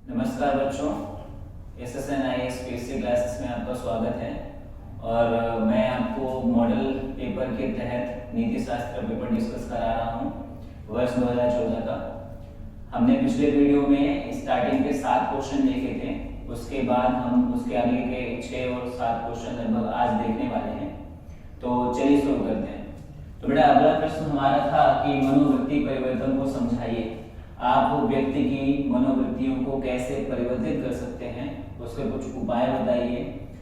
नमस्कार बच्चों, SSN IAS PSC classes में आपका स्वागत है। और मैं आपको मॉडल पेपर के तहत नीति शास्त्र पेपर डिस्कस करा रहा हूँ वर्ष 2014 का। हमने पिछले वीडियो में स्टार्टिंग के 7 क्वेश्चन देखे थे, उसके बाद हम उसके आगे के 6 और 7 क्वेश्चन लगभग आज देखने वाले हैं। तो चलिए शुरू करते हैं। तो बेटा अगला प्रश्न हमारा था कि मनोवृत्ति परिवर्तन को समझाइए। आप व्यक्ति की मनोवृत्तियों को कैसे परिवर्तित कर सकते हैं, उसके कुछ उपाय बताइए।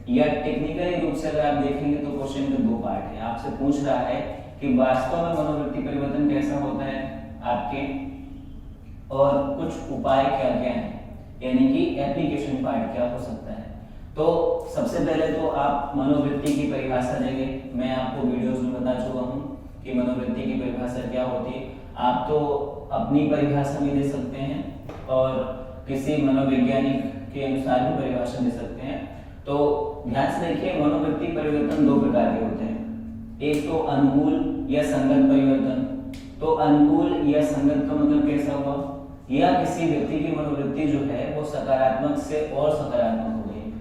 या टेक्निकली रूप से अगर आप देखेंगे तो क्वेश्चन के 2 पार्ट है। आपसे पूछ रहा है कि वास्तव में मनोवृत्ति परिवर्तन कैसा होता है आपके, और कुछ उपाय क्या क्या हैं, यानी कि एप्लीकेशन पार्ट क्या हो सकता है। तो सबसे पहले तो आप मनोवृत्ति की परिभाषा देंगे। मैं आपको वीडियोस में बता चुका हूँ कि मनोवृत्ति की परिभाषा क्या होती है। आप तो अपनी परिभाषा भी दे सकते हैं और किसी मनोवैज्ञानिक के अनुसार भी परिभाषा दे सकते हैं। तो ध्यान से देखिए, मनोवृत्ति परिवर्तन 2 प्रकार के होते हैं। एक तो अनुकूल या संगत परिवर्तन। तो अनुकूल या संगत का मतलब कैसा हुआ, या किसी व्यक्ति की मनोवृत्ति जो है वो सकारात्मक से और सकारात्मक हो गई।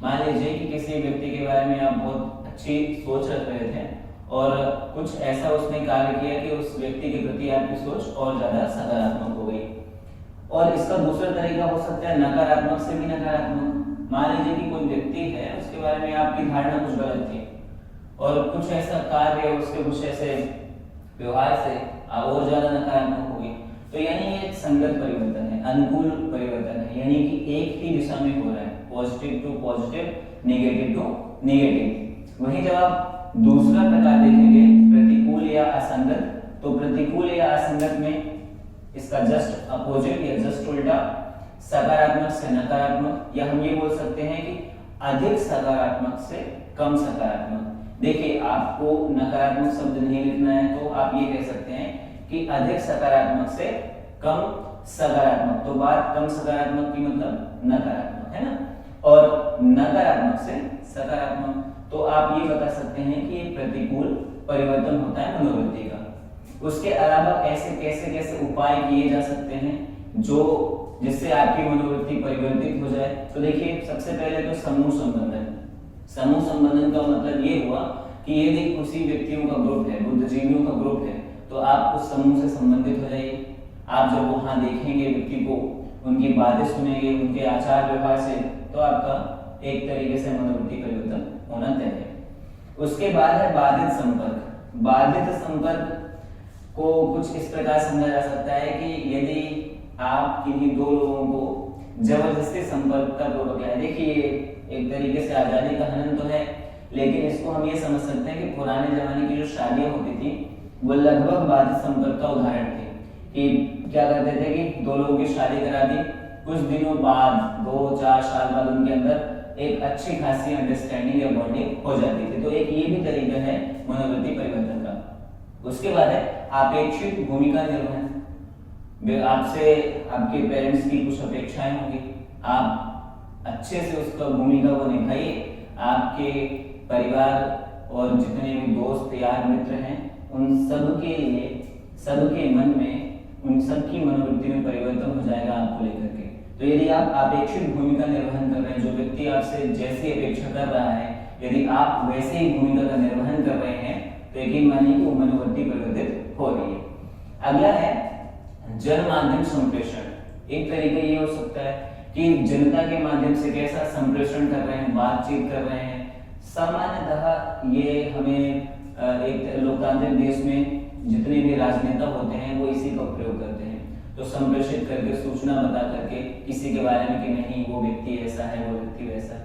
मान लीजिए कि किसी व्यक्ति के बारे में आप बहुत अच्छी सोच रख रहे थे और कुछ ऐसा उसने कार्य किया कि उस व्यक्ति के प्रति आपकी सोच और ज्यादा सकारात्मक हो गई। और इसका दूसरा तरीका हो सकता है नकारात्मक से भी नकारात्मक। मान लीजिए कि कोई व्यक्ति है, उसके बारे में आपकी धारणा कुछ गलत थी और कुछ ऐसा कार्य उसके कुछ ऐसे व्यवहार से और ज्यादा नकारात्मक हो गई। तो यानी ये संगत परिवर्तन है, अनुकूल परिवर्तन है, यानी कि एक ही दिशा में हो रहा है, positive to positive, negative to negative. वहीं जब आप दूसरा प्रकार देखेंगे प्रतिकूल या असंगत, तो प्रतिकूल या असंगत में इसका जस्ट अपोजिट या जस्ट उल्टा, सकारात्मक से नकारात्मक, या हम ये बोल सकते हैं कि अधिक सकारात्मक से कम सकारात्मक। देखिए, आपको नकारात्मक शब्द नहीं लिखना है तो आप ये कह सकते हैं कि अधिक सकारात्मक से कम सकारात्मक। तो बात कम सकारात्मक की मतलब नकारात्मक है ना, और नकारात्मक से सकारात्मक। तो आप ये बता सकते हैं कि ये प्रतिकूल परिवर्तन होता है मनोवृत्ति का। उसके अलावा कैसे कैसे कैसे उपाय किए जा सकते हैं जो जिससे आपकी मनोवृत्ति परिवर्तित हो जाए। तो देखिए, सबसे पहले तो समूह संबंधन। समूह संबंधन का मतलब ये हुआ कि यदि किसी व्यक्तियों का ग्रुप है, बुद्धिजीवियों का ग्रुप है, तो आप उस समूह से संबंधित हो जाइए। आप जब वहां देखेंगे व्यक्ति को, उनकी बातें सुनेंगे, उनके आचार व्यवहार से, तो आपका एक तरीके से मनोवृत्ति परिवर्तन होना तय है। उसके बाद है बाधित संपर्क। बाधित संपर्क को कुछ इस प्रकार समझा जा सकता है कि यदि आप किन्हीं 2 लोगों को जबरदस्ती संपर्क का पूर्वक है। देखिए, एक तरीके से आजादी का हनन तो है, लेकिन इसको हम ये समझ सकते हैं कि पुराने जमाने की जो शादियां होती थी वो लगभग बाधित संपर्क का उदाहरण थे। कि क्या करते थे कि 2 लोगों की शादी करा दी, कुछ दिनों बाद 2-4 साल बाद उनके अंदर एक अच्छी खासी अंडरस्टैंडिंग या बॉन्डिंग हो जाती थी। तो एक ये भी तरीका है मनोवृत्ति परिवर्तन का। उसके बाद है अपेक्षित भूमिका निर्वहन। आपसे आपके पेरेंट्स की कुछ अपेक्षाएं होंगी, आप अच्छे से उसका भूमिका को निभाइए। आपके परिवार और जितने भी दोस्त यार मित्र हैं, उन सब के लिए, सबके मन में, उन सब की मनोवृत्ति में परिवर्तन हो जाएगा आपको लेकर के। तो यदि आप अपेक्षित भूमिका निर्वहन कर रहे हैं, जो व्यक्ति आपसे जैसी अपेक्षा कर रहा है, यदि आप वैसे ही भूमिका का निर्वहन कर रहे हैं, तो यकीन मानिए कि वो मनोवृत्ति परिवर्तित हो रही है। अगला है जन माध्यम संप्रेषण। एक तरीका ये हो सकता है कि जनता के माध्यम से कैसा संप्रेषण कर रहे हैं, बातचीत कर रहे हैं। सामान्यतः ये हमें एक लोकतांत्रिक देश में जितने भी राजनेता होते हैं वो इसी का प्रयोग करते हैं। तो संप्रेषित करके, सूचना बता करके किसी के बारे में कि नहीं वो व्यक्ति ऐसा है, वो व्यक्ति वैसा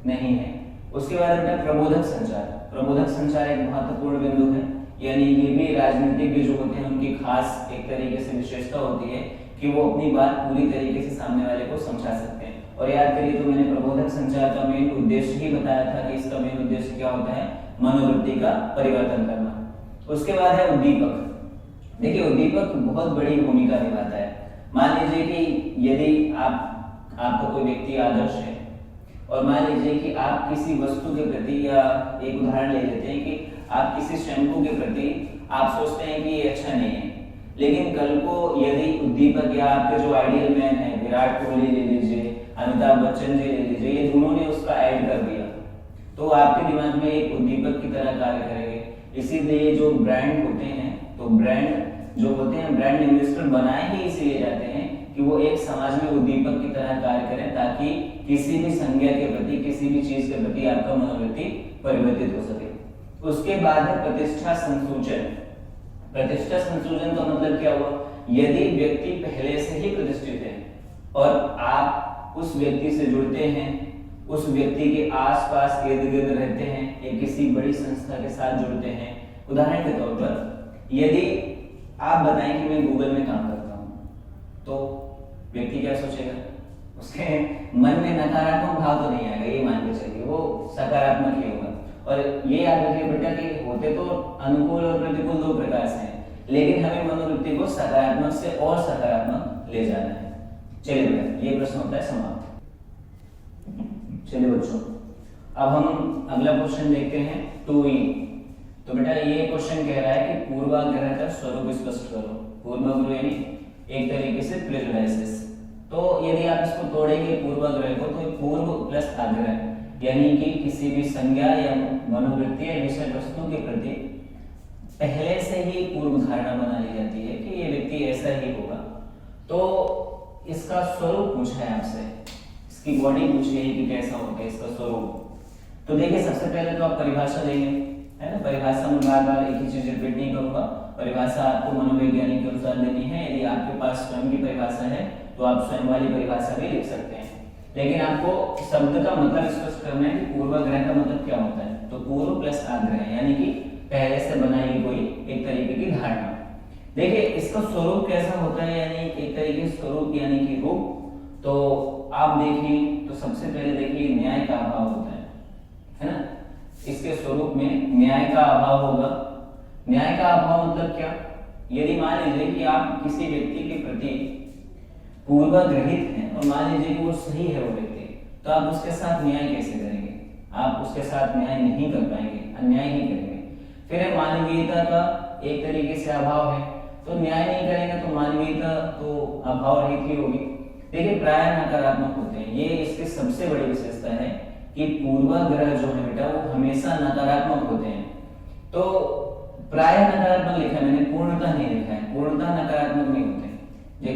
नहीं है। उसके बाद है प्रबोधक संचार। प्रबोधक संचार एक महत्वपूर्ण बिंदु है, यानी ये भी राजनीतिज्ञ जो होते हैं उनकी खास एक तरीके से विशेषता होती है कि वो अपनी बात पूरी तरीके से सामने वाले को समझा सकते हैं। और याद करिए, तो मैंने प्रबोधक संचार का मेन उद्देश्य ही बताया था कि इसका मेन उद्देश्य क्या होता है, मनोवृत्ति का परिवर्तन करना। उसके बाद है उद्दीपक। देखिए, उद्दीपक बहुत बड़ी भूमिका निभाता है। मान लीजिए कि यदि आपका कोई व्यक्ति आदर्श है, और मान लीजिए कि आप किसी वस्तु के प्रति, या एक उदाहरण ले लेते हैं कि आप किसी शैम्पू के प्रति आप सोचते हैं कि ये अच्छा नहीं है, लेकिन कल को यदि उद्दीपक या आपके जो आइडियल मैन है, विराट कोहली ले लीजिए अमिताभ बच्चन जी ले लीजिए, ये दोनों ने उसका ऐड कर दिया तो आपके दिमाग में एक उद्दीपक की तरह कार्य करेंगे। इसीलिए जो ब्रांड होते हैं, तो ब्रांड जो होते हैं, ब्रांड इन्वेस्टर बनाए ही इसीलिए जाते हैं कि वो एक समाज में उद्दीपक की तरह कार्य करें, ताकि किसी भी संज्ञा के प्रति, किसी भी चीज के प्रति आपका मनोवृत्ति परिवर्तित हो सके। उसके बाद है प्रतिष्ठा संसूचन। प्रतिष्ठा संसूचन का मतलब क्या हुआ? यदि व्यक्ति पहले से ही प्रतिष्ठित है और आप उस व्यक्ति से जुड़ते हैं, उस व्यक्ति के आसपास इर्द गिर्द रहते हैं या किसी बड़ी संस्था के साथ जुड़ते हैं। उदाहरण के तौर पर यदि आप बताएं कि मैं गूगल में काम करता हूं, तो व्यक्ति क्या सोचेगा? उसके मन में नकारात्मक भाव तो नहीं आएगा, ये मान के चलिए, वो सकारात्मक ही होगा। और ये याद रखिए बेटा कि होते तो अनुकूल और प्रतिकूल दो प्रकार से हैं, लेकिन हमें मनोवृत्ति को सकारात्मक से और सकारात्मक ले जाना है। चलिए बेटा, ये प्रश्न होता है समाप्त। चलिए बच्चों, अब हम अगला क्वेश्चन देखते हैं 2E। तो बेटा ये क्वेश्चन कह रहा है कि पूर्वाग्रह का स्वरूप स्पष्ट करो। पूर्वाग्रह यानी एक तरीके से प्रेजुडाइसिस। तो यदि आप इसको तोड़ेंगे पूर्वाग्रह को, तो पूर्व प्लस आग्रह यानी कि किसी भी संज्ञा या मनोवृत्ति या विषय वस्तु के प्रति पहले से ही पूर्व धारणा बना ली जाती है कि ये व्यक्ति ऐसा ही होगा। तो इसका स्वरूप पूछा है आपसे, इसकी बॉडी पूछी है कि कैसा होगा इसका स्वरूप। तो देखिए, सबसे पहले तो आप परिभाषा देंगे, है ना। परिभाषा में बार बार एक ही चीज रिपीट नहीं करूंगा। परिभाषा आपको मनोवैज्ञानिक के अनुसार देनी है। यदि आपके पास स्वयं की परिभाषा है तो आप स्वयं वाली परिभाषा भी लिख सकते हैं, लेकिन आपको शब्द का मतलब स्पष्ट करना है कि पूर्वाग्रह का मतलब क्या होता है। तो पूर्व प्लस आग्रह यानी कि पहले से बनाई कोई एक तरीके की धारणा। देखिए, इसका स्वरूप कैसा होता है, यानी एक तरीके से स्वरूप यानी कि रूप। तो आप देखिए, तो सबसे पहले देखिए न्याय का अभाव होता है ना। इसके स्वरूप में न्याय का अभाव होगा। न्याय का अभाव मतलब क्या? यदि मान लीजिए कि आप किसी व्यक्ति के प्रति पूर्वाग्रहित हैं और मान लीजिए कि वो सही है वो व्यक्ति, तो आप उसके साथ न्याय कैसे करेंगे? आप उसके साथ न्याय नहीं कर पाएंगे, अन्याय ही करेंगे। फिर है मानवीयता का एक तरीके से अभाव है, तो न्याय नहीं करेंगे तो मानवीयता तो अभाव रहित ही होगी। देखिए, प्राय नकारात्मक होते हैं, ये इसकी सबसे बड़ी विशेषता है कि पूर्वाग्रह जो है बेटा वो हमेशा नकारात्मक होते हैं। तो प्राय नकारात्मक लिखा है मैंने, पूर्णतः नहीं लिखा है। पूर्णतः नकारात्मक नहीं होते। ये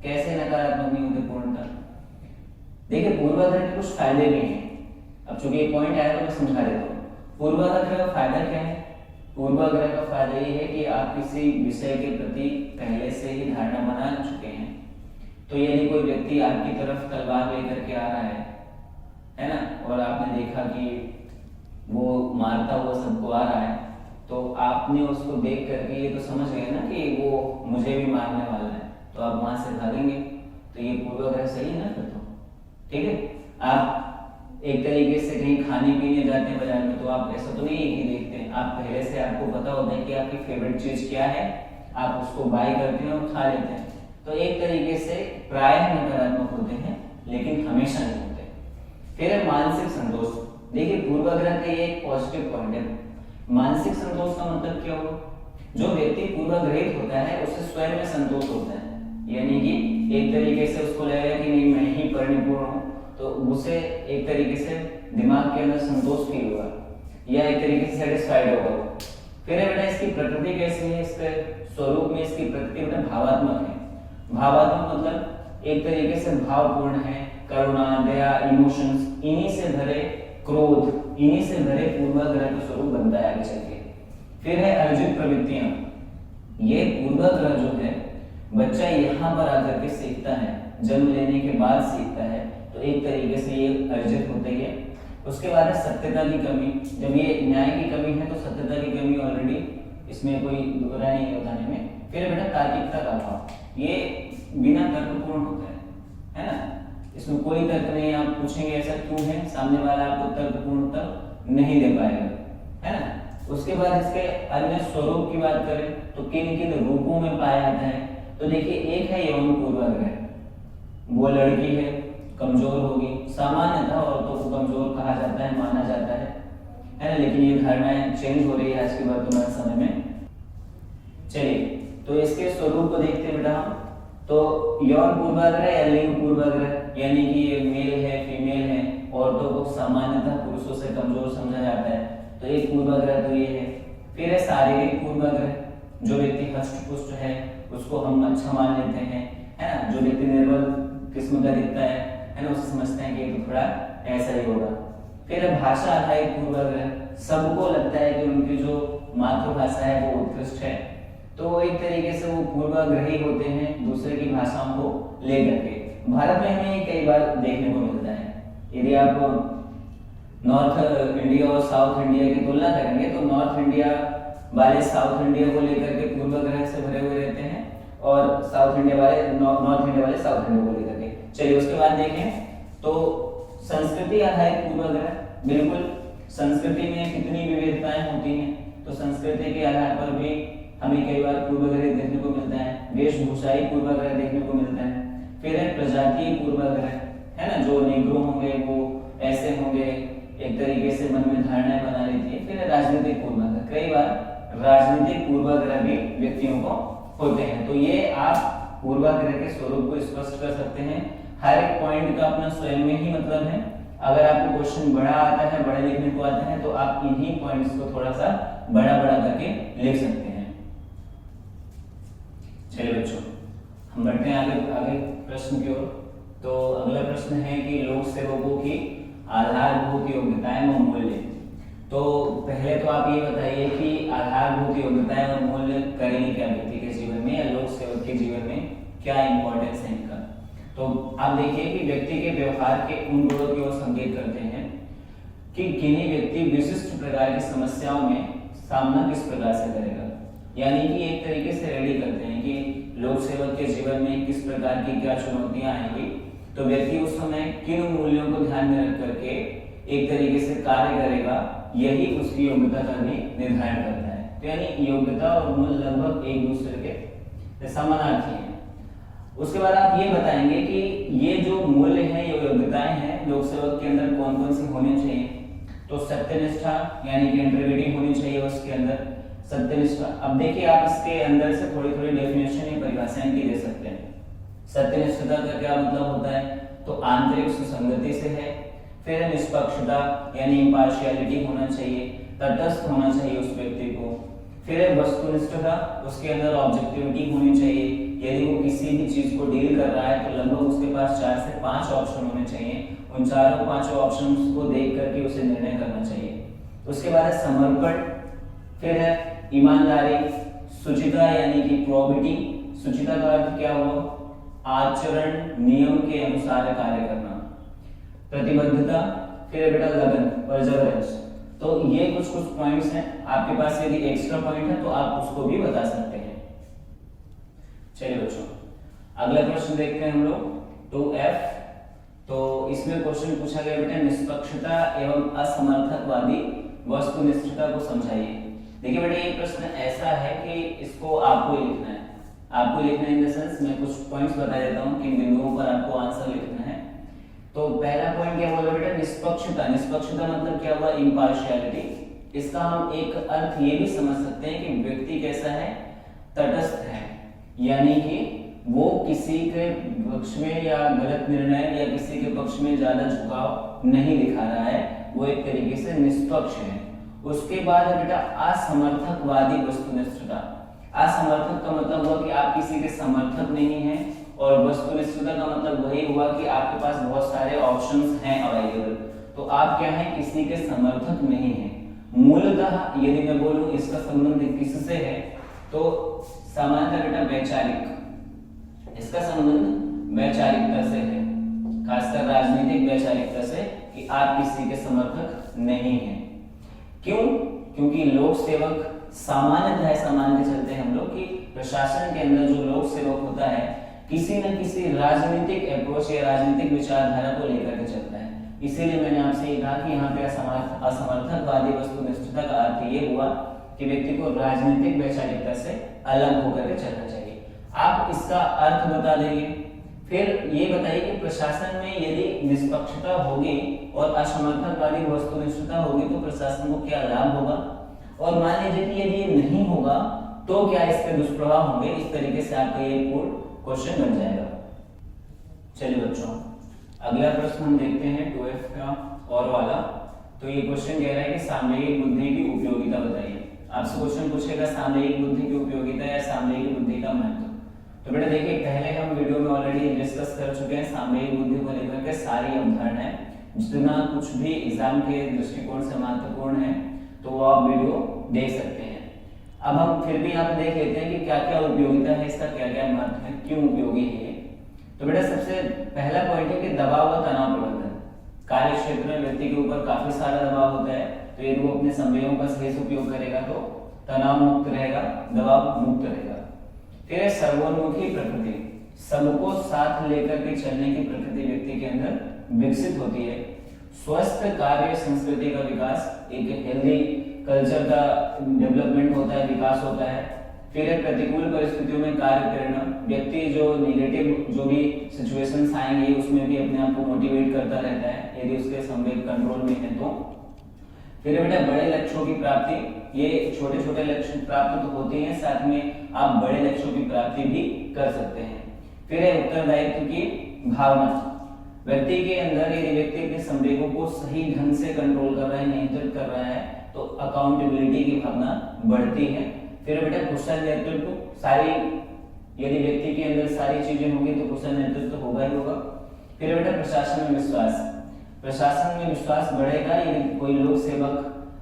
कैसे नकारात्मक नहीं होते पूर्णतः? देखिए, पूर्वाग्रह के कुछ फायदे भी हैं। अब चूंकि ये पॉइंट आया तो मैं समझा देता हूँ। पूर्वाग्रह का फायदा क्या है? पूर्वाग्रह का फायदा ये है कि आप किसी विषय के प्रति पहले से ही धारणा बना चुके हैं। तो यदि कोई व्यक्ति आपकी तरफ तलवार लेकर के आ रहा है ना, और आपने देखा कि वो मारता हुआ सबको आ रहा है, तो आपने उसको देख करके ये तो समझ गए ना कि वो मुझे भी मारने वाला है, तो आप वहां से भागेंगे। तो ये पूर्वाग्रह सही है ना फिर तो, ठीक है। आप एक तरीके से कहीं खाने पीने जाते हैं बाजार में, तो आप ऐसा तो नहीं है कि देखते हैं, आप पहले से आपको पता होता है कि आपकी फेवरेट चीज क्या है, आप उसको बाय करते हैं और खा लेते हैं। तो एक तरीके से प्राय नकारात्मक होते हैं, लेकिन हमेशा नहीं होते। फिर है मानसिक संतोष। देखिए, पूर्वाग्रह का ये एक पॉजिटिव पॉइंट है। मानसिक संतोष का मतलब क्या हुआ? जो व्यक्ति पूर्वाग्रहित होता है उसे स्वयं में संतोष होता है, यानी कि एक तरीके से उसको लगेगा कि नहीं मैं ही परिपूर्ण हूँ, तो उसे एक तरीके से दिमाग के अंदर संतोष फील होगा या एक तरीके से सेटिस्फाइड होगा। फिर है बेटा इसकी प्रकृति कैसी है? इसके स्वरूप में इसकी प्रकृति बेटा भावात्मक है। भावात्मक मतलब एक तरीके से भावपूर्ण है, करुणा, दया, इमोशंस, इन्हीं से भरे, क्रोध, इन्हीं से भरे पूर्वाग्रह का स्वरूप बनता है आगे चल के। फिर है अर्जित प्रवृत्तियां। ये पूर्वाग्रह जो है बच्चा यहाँ पर आकर के सीखता है, जन्म लेने के बाद सीखता है, तो एक तरीके से ये अर्जित होते ही है। उसके बाद है सत्यता की कमी। जब ये न्याय की कमी है तो सत्यता की कमी ऑलरेडी, इसमें कोई दोहरा नहीं है बताने में। फिर बेटा तार्किकता का अभाव, ये बिना तर्कपूर्ण होता है ना। इसमें कोई तर्क नहीं, आप पूछेंगे ऐसा क्यों है, सामने वाला आपको तर्कपूर्ण उत्तर नहीं दे पाएगा, है ना। उसके बाद इसके अन्य स्वरूप की बात करें तो किन किन रूपों में पाया जाता है? तो देखिए, एक है यौन पूर्वाग्रह। वो लड़की है, कमजोर होगी, सामान्यतः औरतों को कमजोर कहा जाता है, माना जाता है ना, लेकिन ये धारणाएं चेंज हो रही है आज के वर्तमान समय में। चलिए, तो इसके स्वरूप को देखते हैं बेटा हम। तो यौन पूर्वाग्रह या लिंग पूर्वाग्रह यानी कि ये मेल है फीमेल है, औरतों को सामान्यतः पुरुषों से कमजोर समझा जाता है, तो एक पूर्वाग्रह तो ये है। फिर है शारीरिक पूर्वाग्रह, जो व्यक्ति हष्ट पुष्ट है उसको हम अच्छा मान लेते हैं, है ना। जो व्यक्ति निर्बल किस्म का दिखता है ना, उसे समझते हैं कि ये तो थोड़ा ऐसा ही होगा। फिर है भाषा आधारित पूर्वाग्रह, सबको लगता है कि उनकी जो मातृभाषा है वो उत्कृष्ट है, तो एक तरीके से वो पूर्वाग्रही होते हैं दूसरे की भाषाओं को लेकर के। भारत में हमें कई बार देखने को मिलता है। यदि आप नॉर्थ इंडिया और साउथ इंडिया की तुलना करेंगे तो नॉर्थ इंडिया वाले साउथ इंडिया को लेकर के पूर्वाग्रह से भरे हुए रहते हैं और साउथ इंडिया वाले नॉर्थ इंडिया वाले साउथ इंडिया को लेकर के। चलिए उसके बाद देखें तो संस्कृति आधारित पूर्वाग्रह, बिल्कुल संस्कृति में कितनी विविधताएं होती हैं, तो संस्कृति के आधार पर भी हमें कई बार पूर्वाग्रह देखने को मिलता है। वेशभूषाई पूर्वाग्रह देखने को मिलता है। फिर है प्रजातीय पूर्वाग्रह, है ना, जो निग्रो होंगे वो ऐसे होंगे, एक तरीके से मन में धारणाएं बना लेती है। फिर है राजनीतिक पूर्वाग्रह, कई बार राजनीतिक पूर्वाग्रह भी व्यक्तियों को होते हैं। तो ये आप पूर्वाग्रह के स्वरूप को स्पष्ट कर सकते हैं। हर एक पॉइंट का अपना स्वयं में ही मतलब है। अगर आपको क्वेश्चन बड़ा आता है, बड़े लिखने को आता है, तो आप इन्हीं पॉइंट्स को थोड़ा सा बड़ा बड़ा करके लिख सकते हैं। चलिए बच्चों, हम बढ़ते हैं आगे प्रश्न की ओर। तो अगला प्रश्न है कि लोक सेवकों की आधारभूत योग्यताएं व मूल्य। तो पहले तो आप ये बताइए कि आधारभूत योग्यताएं और मूल्य करेंगे क्या व्यक्ति के जीवन में, या लोक सेवक के जीवन में क्या इंपॉर्टेंस है इनका। तो आप देखिए कि व्यक्ति के व्यवहार के उन गुणों की ओर संकेत करते हैं कि किन्हीं व्यक्ति विशिष्ट प्रकार की समस्याओं में सामना किस प्रकार से करेगा, यानी कि एक तरीके से रेडी करते हैं कि लोक सेवक के जीवन में किस प्रकार की क्या चुनौतियां आएंगी, तो व्यक्ति उस समय किन मूल्यों को ध्यान में रख करके एक तरीके से कार्य करेगा, यही उसकी योग्यता का भी निर्धारण करता है। तो यानी योग्यता और मूल्य लगभग एक दूसरे के समानार्थी हैं। उसके बाद आप ये बताएंगे कि ये जो मूल्य हैं, ये योग्यताएं हैं, लोक सेवक के अंदर कौन कौन सी होनी चाहिए। तो सत्यनिष्ठा यानी कि इंटीग्रिटी होनी चाहिए उसके अंदर, सत्यनिष्ठा। अब देखिए आप इसके अंदर से थोड़ी थोड़ी डेफिनेशन या परिभाषाएं भी दे सकते हैं। सत्यनिष्ठता का क्या मतलब होता है, तो आंतरिक सुसंगति से है। फिर है निष्पक्षता यानी इम्पार्शियलिटी होना चाहिए, तटस्थ होना चाहिए उस व्यक्ति को। फिर है वस्तुनिष्ठता, उसके अंदर ऑब्जेक्टिविटी होनी चाहिए। यदि वो किसी भी चीज को डील कर रहा है तो लगभग उसके पास 4 से 5 ऑप्शन होने चाहिए, उन चारों 5 ऑप्शंस को देख करके उसे निर्णय करना चाहिए। उसके बाद है समर्पण, फिर है ईमानदारी, शुचिता यानी कि प्रोबिटी। शुचिता का अर्थ क्या हुआ, आचरण नियम के अनुसार कार्य करना। प्रतिबद्धता, फिर बेटा लगन, परसेवरेंस। तो ये कुछ पॉइंट्स हैं, आपके पास यदि एक्स्ट्रा पॉइंट है तो आप उसको भी बता सकते हैं। चलिए बच्चों, अगला प्रश्न देखते हैं हम लोग 2F। तो इसमें क्वेश्चन पूछा गया बेटा निष्पक्षता एवं असमर्थकवादी वस्तुनिष्ठता को समझाइए। देखिए बेटा ये प्रश्न ऐसा है कि इसको आपको लिखना है, आपको लिखना इन द सेंस मैं कुछ पॉइंट्स बता देता हूँ किन बिंदुओं पर आपको आंसर लिखना है। तो पहला पॉइंट क्या बोला बेटा, निष्पक्षता। निष्पक्षता मतलब क्या हुआ, इम्पार्शियलिटी। इसका हम एक अर्थ ये भी समझ सकते हैं कि व्यक्ति कैसा है, तटस्थ है, यानी कि वो किसी के पक्ष में या गलत निर्णय या किसी के पक्ष में ज्यादा झुकाव नहीं दिखा रहा है, वो एक तरीके से निष्पक्ष है। उसके बाद है बेटा असमर्थकवादी वस्तुनिष्ठता। असमर्थक का मतलब हुआ कि आप किसी के समर्थक नहीं हैं, और वस्तुनिष्ठता का मतलब वही हुआ कि आपके पास बहुत सारे ऑप्शंस हैं अवेलेबल, तो आप क्या है, किसी के समर्थक नहीं हैं। मूलतः यदि मैं बोलूं इसका संबंध किससे है, तो सामान्यतः बेटा वैचारिक, इसका संबंध वैचारिकता से है, खासकर राजनीतिक वैचारिकता से, कि आप किसी के समर्थक नहीं हैं। क्यों? क्योंकि लोक सेवक सामान्यतः सामान्य चलते हैं हम लोग कि प्रशासन के अंदर जो लोक सेवक होता है किसी न किसी राजनीतिक अप्रोच या राजनीतिक विचारधारा को लेकर के चलता है। इसीलिए मैंने आपसे ये कहा कि यहाँ पे असमर्थकवादी वस्तुनिष्ठता का अर्थ ये हुआ कि व्यक्ति को राजनीतिक वैचारिकता से अलग होकर के चलना चाहिए। आप इसका अर्थ बता देंगे। फिर ये बताइए कि प्रशासन में यदि निष्पक्षता होगी और असमर्थकवादी वस्तुनिष्ठता होगी तो प्रशासन को क्या लाभ होगा, और मान लीजिए कि यदि ये नहीं होगा तो क्या इसके दुष्प्रभाव होंगे। इस तरीके से आपका ये पूर्ण क्वेश्चन बन जाएगा। चलिए बच्चों, अगला प्रश्न हम देखते हैं 2F का और वाला। तो ये क्वेश्चन कह रहा है कि सामयिक बुद्धि की उपयोगिता बताइए। आपसे क्वेश्चन पूछेगा सामयिक बुद्धि की उपयोगिता या सामयिक बुद्धि का महत्व। तो बेटा देखिए, पहले हम वीडियो में ऑलरेडी डिस्कस कर चुके हैं सामयिक बुद्धि को लेकर के सारी अवधारणाएं। जितना कुछ भी एग्जाम के दृष्टिकोण से महत्वपूर्ण है तो वो आप वीडियो देख सकते हैं। अब हम फिर भी यहाँ पे देख लेते हैं कि क्या क्या उपयोगिता है, इसका क्या क्या महत्व है, क्यों उपयोगी है। तो बेटा सबसे पहला पॉइंट है कि दबाव व तनाव प्रबंधन। कार्य क्षेत्र में व्यक्ति के ऊपर काफी सारा दबाव होता है, तो यदि वो अपने संवेगों का सही से उपयोग करेगा तो तनाव मुक्त रहेगा, दबाव मुक्त रहेगा। फिर है सर्वोन्मुखी प्रकृति, सबको साथ लेकर के चलने की प्रकृति व्यक्ति के अंदर विकसित होती है। स्वस्थ कार्य संस्कृति का विकास, एक हेल्दी कल्चर का डेवलपमेंट होता है, विकास होता है। फिर है प्रतिकूल परिस्थितियों में कार्य प्रेरणा, व्यक्ति जो निगेटिव जो भी सिचुएशंस आएंगे उसमें भी अपने आप को मोटिवेट करता रहता है यदि उसके संवेग कंट्रोल में है तो। फिर बेटा बड़े लक्ष्यों की प्राप्ति, ये छोटे छोटे लक्ष्य प्राप्त तो होते हैं, साथ में आप बड़े लक्ष्यों की प्राप्ति भी कर सकते हैं। फिर है उत्तरदायित्व की भावना, व्यक्ति के अंदर यदि व्यक्ति अपने संवेगों को सही ढंग से कंट्रोल कर रहा है, नियंत्रित कर रहा है तो अकाउंटेबिलिटी की भावना बढ़ती है। फिर बेटा कुशल नेतृत्व, सारी यदि व्यक्ति के अंदर सारी चीजें होंगी तो कुशल नेतृत्व होगा ही होगा। फिर बेटा प्रशासन में विश्वास, प्रशासन में विश्वास बढ़ेगा यदि कोई लोक सेवक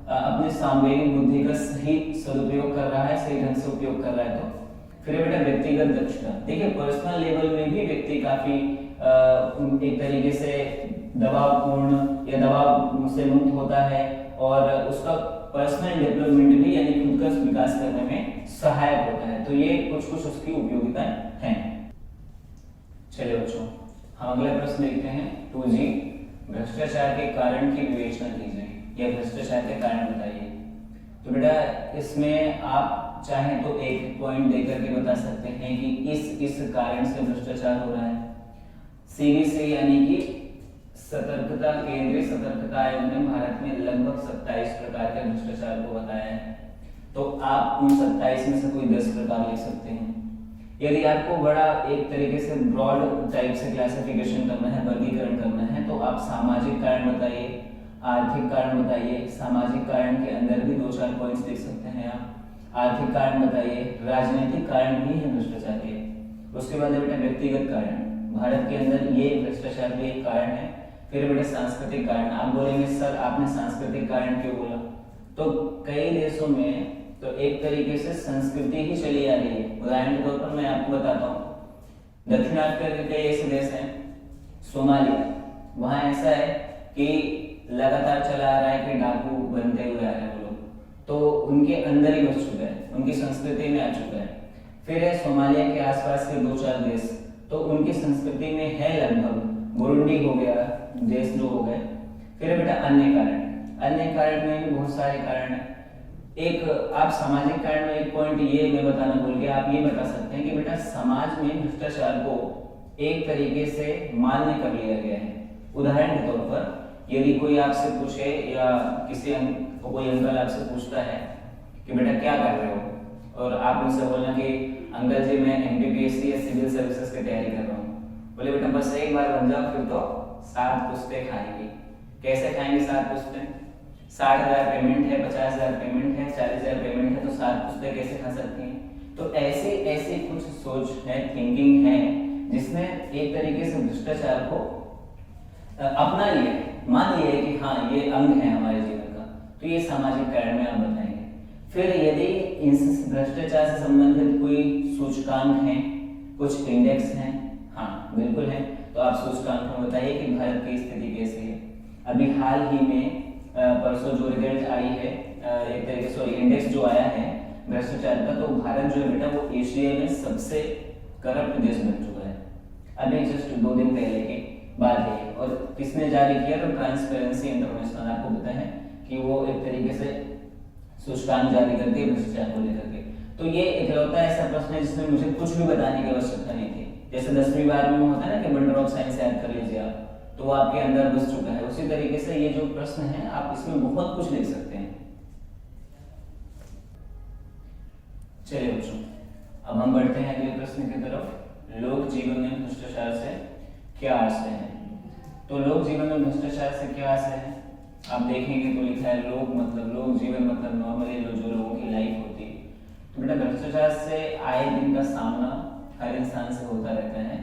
अपने सामवेगिक बुद्धि का सही सदुपयोग कर रहा है, सही ढंग से उपयोग कर रहा है तो। फिर बेटा व्यक्तिगत दक्षता, देखिए पर्सनल लेवल में भी व्यक्ति काफी एक तरीके से दबावपूर्ण या दबाव से मुक्त होता है और उसका पर्सनल डेवलपमेंट भी यानी खुद का विकास करने में सहायक होता है। तो ये कुछ कुछ उसकी उपयोगिताएं हैं। चलिए बच्चों, हम अगला प्रश्न देखते हैं 2G, भ्रष्टाचार के कारण की विवेचना कीजिए या भ्रष्टाचार के कारण बताइए। तो बेटा इसमें आप चाहें तो एक पॉइंट देकर के बता सकते हैं कि इस कारण से भ्रष्टाचार हो रहा है। CBC यानी कि सतर्कता केंद्रीय सतर्कता आयोग ने भारत में लगभग 27 प्रकार के भ्रष्टाचार को बताया है, तो आप उन 27 में से कोई 10 प्रकार लिख सकते हैं। यदि आपको बड़ा एक तरीके से ब्रॉड टाइप से क्लासिफिकेशन करना है, वर्गीकरण करना है, तो आप सामाजिक कारण बताइए, आर्थिक कारण बताइए। सामाजिक कारण के अंदर भी 2-4 पॉइंट्स लिख सकते हैं आप। आर्थिक कारण बताइए, राजनीतिक कारण भी है भ्रष्टाचार के। उसके बाद बेटा व्यक्तिगत कारण, भारत के अंदर ये भ्रष्टाचार भी एक कारण है। फिर बेटा सांस्कृतिक कारण, आप बोलेंगे सर आपने सांस्कृतिक कारण क्यों बोला, तो कई देशों में तो एक तरीके से संस्कृति ही चली आ रही है। उदाहरण के तौर पर मैं आपको बताता हूँ, दक्षिण अफ्रीका के कई ऐसे देश हैं, सोमालिया, वहां ऐसा है कि लगातार चला आ रहा है कि डाकू बनते हुए आ रहे हैं वो लोग, तो उनके अंदर ही घुस चुका है, उनकी संस्कृति में आ चुका है। फिर है सोमालिया के आसपास के 2-4 देश, तो उनकी संस्कृति में है लगभग, बुरुंडी हो गया देश जो हो गए। फिर बेटा अन्य कारण में भी बहुत सारे कारण हैं। एक आप सामाजिक कारण में एक पॉइंट ये मैं बताना भूल गया, आप ये बता सकते हैं कि बेटा समाज में भ्रष्टाचार को एक तरीके से मान्य कर लिया गया है। उदाहरण के तौर पर यदि कोई आपसे पूछे या कोई अंकल आपसे पूछता है कि बेटा क्या कर रहे हो, और आप उनसे बोलना कि अंकल जी मैं MPPSC या सिविल सर्विसेज की तैयारी कर रहा हूँ, बोले बेटा बस एक बार बन जाओ फिर तो 7 पुश्ते खाएंगे। कैसे खाएंगे 7 पुश्ते? 60,000 पेमेंट है, 50,000 पेमेंट है, 40,000 पेमेंट है, तो 7 पुश्ते कैसे खा सकती हैं? तो ऐसी कुछ सोच है, थिंकिंग है, जिसने एक तरीके से भ्रष्टाचार को अपना लिया है, मान लिया है कि हाँ ये अंग है हमारे जीवन का। तो ये सामाजिक कारण में आप बताएंगे। फिर यदि इन भ्रष्टाचार से संबंधित कोई सूचकांक है, कुछ इंडेक्स हैं, हाँ बिल्कुल है, तो आप सूचकांक में बताइए कि भारत की स्थिति कैसी है। अभी हाल ही में परसों जो रिजल्ट आई है, एक तरीके से इंडेक्स जो आया है भ्रष्टाचार का, तो भारत जो है बेटा वो एशिया में सबसे करप्ट देश बन चुका है। अभी जस्ट 2 दिन पहले की बात है, और किसने जारी किया? तो ट्रांसपेरेंसी इंटरनेशनल आपको पता है कि वो एक तरीके से सूचकांक जारी करती है भ्रष्टाचार को लेकर के। तो ये इकलौता ऐसा प्रश्न है जिसमें मुझे कुछ भी बताने की आवश्यकता नहीं थी। जैसे 10वीं 12वीं में होता है ना कि बंडल ऑफ साइंस याद कर लीजिए आप, तो वो आपके अंदर घुस चुका है। उसी तरीके से ये जो प्रश्न है आप इसमें बहुत कुछ लिख सकते हैं। चलिए बच्चों, अब हम बढ़ते हैं अगले प्रश्न की तरफ। लोक जीवन में भ्रष्टाचार से क्या आशय है। तो लोक जीवन में भ्रष्टाचार से क्या आशय है, आप देखेंगे तो लिखा है लोक जीवन मतलब नॉर्मली जो लोगों की लाइफ होती है। तो बेटा भ्रष्टाचार से आए दिन का सामना हर इंसान से होता रहता है,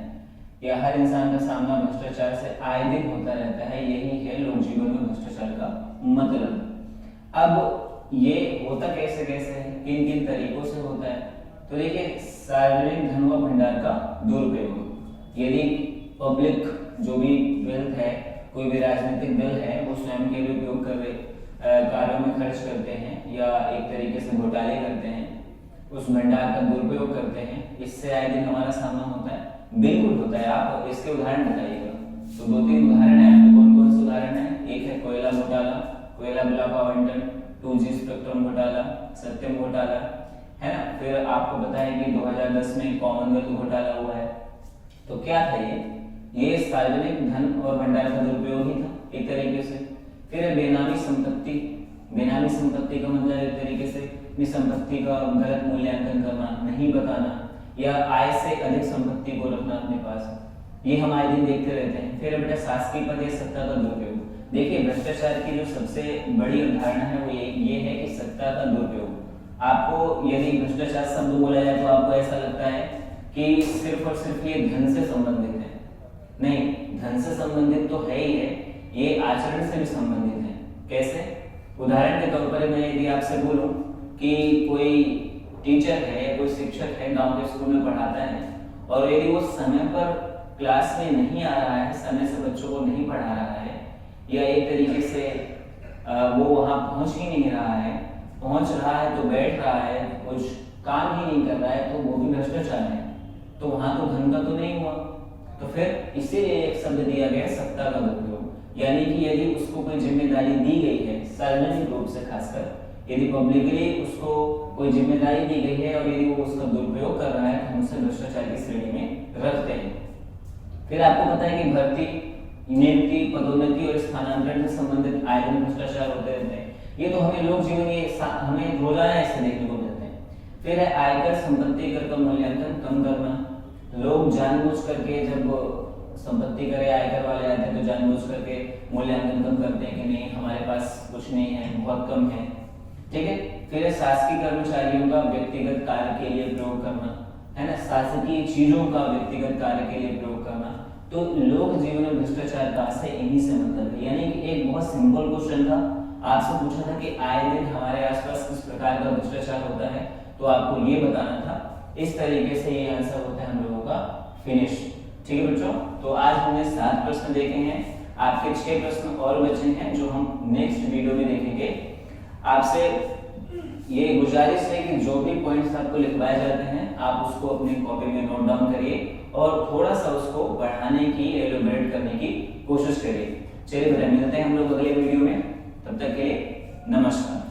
या हर इंसान का सामना भ्रष्टाचार से आए दिन होता रहता है। यही है लोक जीवन में भ्रष्टाचार का मतलब। अब ये होता कैसे कैसे है, किन किन तरीकों से होता है। तो देखिए, सार्वजनिक धन व भंडार का दुरुपयोग। यदि पब्लिक जो भी वेल्थ है, कोई भी राजनीतिक दल है, वो स्वयं के लिए उपयोग कर रहे कार्यों में खर्च करते हैं या एक तरीके से घोटाले करते हैं, उस भंडार का दुरुपयोग करते हैं, इससे आए दिन हमारा सामना होता है। बिल्कुल होता है। आप इसके उदाहरण बताइएगा। तो 2-3 उदाहरण है आपके। कौन कौन से उदाहरण है? एक है कोयला घोटाला, कोयला ब्लॉक आवंटन, 2G स्पेक्ट्रम घोटाला, सत्यम घोटाला, है ना। फिर आपको पता है कि 2010 में कॉमनवेल्थ घोटाला हुआ है। तो क्या था ये सार्वजनिक धन और भंडार का दुरुपयोग ही था एक तरीके से। फिर है बेनामी संपत्ति। बेनामी संपत्ति का मतलब एक तरीके से अपनी संपत्ति का गलत मूल्यांकन करना, नहीं बताना, या आय से अधिक संपत्ति को रखना अपने पास। ये हम आए दिन देखते रहते हैं। फिर बेटा शासकीय पद या सत्ता का दुरुपयोग। देखिए, भ्रष्टाचार की जो सबसे बड़ी अवधारणा है वो ये है कि सत्ता का दुरुपयोग। आपको यदि भ्रष्टाचार शब्द बोला जाए तो आपको ऐसा लगता है कि सिर्फ और सिर्फ ये धन से संबंधित है। नहीं, धन से संबंधित तो है ही है, ये आचरण से भी संबंधित है। कैसे? उदाहरण के तौर पर मैं यदि आपसे बोलूं कि कोई टीचर है, कोई शिक्षक है, गांव के स्कूल में पढ़ाता है, और यदि वो समय पर क्लास में नहीं आ रहा है, समय से बच्चों को नहीं पढ़ा रहा है, या एक तरीके से वो वहां पहुंच ही नहीं रहा है, पहुंच रहा है तो बैठ रहा है, कुछ काम ही नहीं कर रहा है, तो वो भी भ्रष्टाचार है। तो वहां तो धन का तो नहीं हुआ। तो फिर इसीलिए एक शब्द दिया गया सत्ता का दुरुपयोग। यानी कि यदि उसको कोई जिम्मेदारी दी गई है सार्वजनिक रूप से, खासकर यदि पब्लिकली उसको कोई जिम्मेदारी दी गई है और यदि वो उसका दुरुपयोग कर रहा है, तो हम उसे भ्रष्टाचार की श्रेणी में रखते हैं। फिर आपको पता है कि भर्ती, नियुक्ति, पदोन्नति और स्थानांतरण से संबंधित आय दिन भ्रष्टाचार होते रहते हैं। ये तो हमें लोक जीवन हमें रोजाना ऐसे देखने को मिलते हैं। फिर है आयकर संपत्ति कर का मूल्यांकन कम करना। लोग जानबूझ करके जब संपत्ति कर या आयकर वाले आते हैं तो जानबूझ करके मूल्यांकन कम करते हैं कि नहीं, हमारे पास कुछ नहीं है, बहुत कम है। ठीक है। फिर है शासकीय कर्मचारियों का व्यक्तिगत कार्य के लिए प्रयोग करना, है ना, शासकीय चीजों का व्यक्तिगत कार्य के लिए प्रयोग करना। तो लोक जीवन में भ्रष्टाचार का से इन्हीं से मतलब है। यानी कि एक बहुत सिंपल क्वेश्चन था, आपसे पूछा था कि आए दिन हमारे आसपास किस प्रकार का भ्रष्टाचार होता है, तो आपको ये बताना था। इस तरीके से ये आंसर होता है हम लोगों का फिनिश। ठीक है बच्चों, तो आज हमने 7 प्रश्न देखे हैं। आपके 6 प्रश्न और बचे हैं जो हम नेक्स्ट वीडियो में देखेंगे। आपसे ये गुजारिश है कि जो भी पॉइंट्स आपको लिखवाए जाते हैं आप उसको अपनी कॉपी में नोट डाउन करिए और थोड़ा सा उसको बढ़ाने की, एलोबरेट करने की कोशिश करिए। चलिए बेटा, मिलते हैं हम लोग अगले वीडियो में। तब तक के लिए नमस्कार।